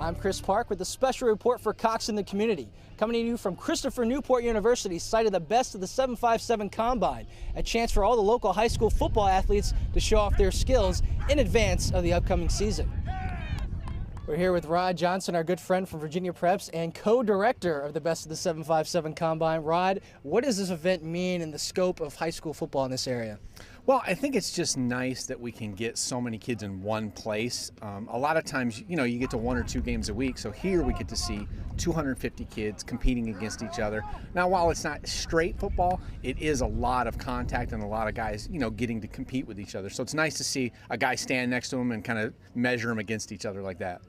I'm Chris Park with a special report for Cox in the Community. Coming to you from Christopher Newport University, site of the best of the 757 Combine. A chance for all the local high school football athletes to show off their skills in advance of the upcoming season. We're here with Rod Johnson, our good friend from Virginia Preps and co-director of the Best of the 757 Combine. Rod, what does this event mean in the scope of high school football in this area? Well, I think it's just nice that we can get so many kids in one place. A lot of times, you get to 1 or 2 games a week, so here we get to see 250 kids competing against each other. Now, while it's not straight football, it is a lot of contact and a lot of guys, getting to compete with each other. So it's nice to see a guy stand next to him and kind of measure them against each other like that.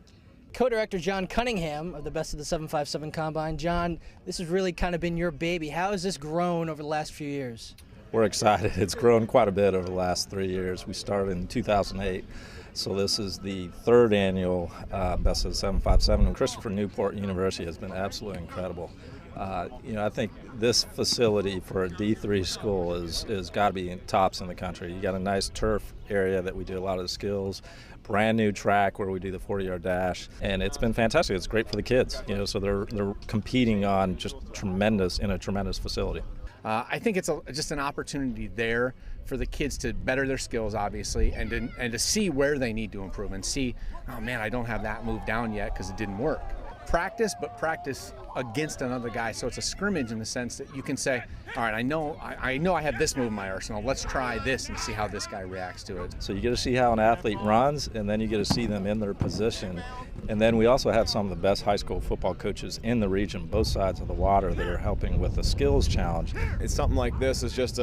Co-director John Cunningham of the Best of the 757 Combine. John, this has really kind of been your baby. How has this grown over the last few years? We're excited. It's grown quite a bit over the last 3 years. We started in 2008, so this is the 3rd annual Best of the 757, and Christopher Newport University has been absolutely incredible. I think this facility for a D3 school is got to be tops in the country. You got a nice turf area that we do a lot of the skills, brand new track where we do the 40-yard dash, and it's been fantastic. It's great for the kids, so they're competing on just in a tremendous facility. I think it's just an opportunity there for the kids to better their skills, obviously, and to see where they need to improve and see, oh man, I don't have that move down yet because it didn't work. Practice, but practice against another guy, so it's a scrimmage in the sense that you can say, all right, I know I have this move in my arsenal. Let's try this and see how this guy reacts to it. So you get to see how an athlete runs, and then you get to see them in their position. And then we also have some of the best high school football coaches in the region, both sides of the water, that are helping with the skills challenge. It's something like this is just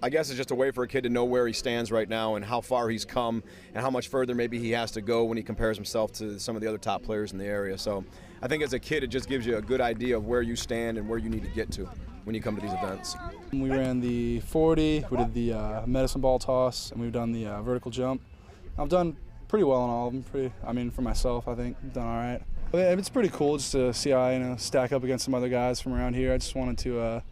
I guess it's just a way for a kid to know where he stands right now and how far he's come and how much further maybe he has to go when he compares himself to some of the other top players in the area. So I think as a kid, it just gives you a good idea of where you stand and where you need to get to when you come to these events. We ran the 40, we did the medicine ball toss, and we've done the vertical jump. I've done pretty well on all of them. For myself, I think I've done all right. But it's pretty cool just to see how I stack up against some other guys from around here. I just wanted to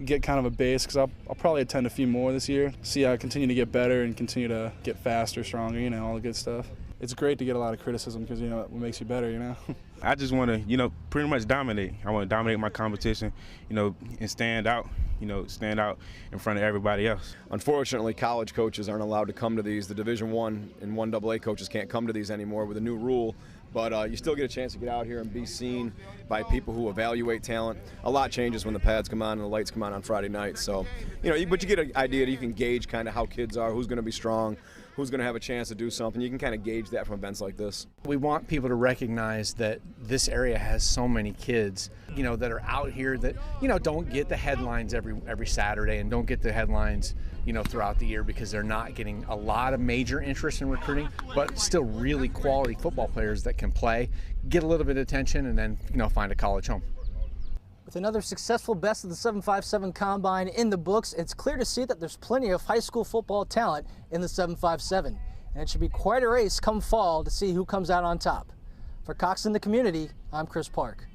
get kind of a base because I'll probably attend a few more this year. See how I continue to get better and continue to get faster, stronger, all the good stuff. It's great to get a lot of criticism because, it makes you better, I just want to, pretty much dominate. I want to dominate my competition, and stand out, stand out in front of everybody else. Unfortunately, college coaches aren't allowed to come to these. The Division I and 1AA coaches can't come to these anymore with a new rule. But you still get a chance to get out here and be seen by people who evaluate talent. A lot changes when the pads come on and the lights come on Friday night. So, but you get an idea that you can gauge kind of how kids are, who's going to be strong, who's going to have a chance to do something. You can kind of gauge that from events like this. We want people to recognize that this area has so many kids, that are out here that, don't get the headlines every Saturday and don't get the headlines, throughout the year because they're not getting a lot of major interest in recruiting, but still really quality football players that can play, get a little bit of attention, and then, find a college home. With another successful Best of the 757 Combine in the books, it's clear to see that there's plenty of high school football talent in the 757. And it should be quite a race come fall to see who comes out on top. For Cox in the Community, I'm Chris Park.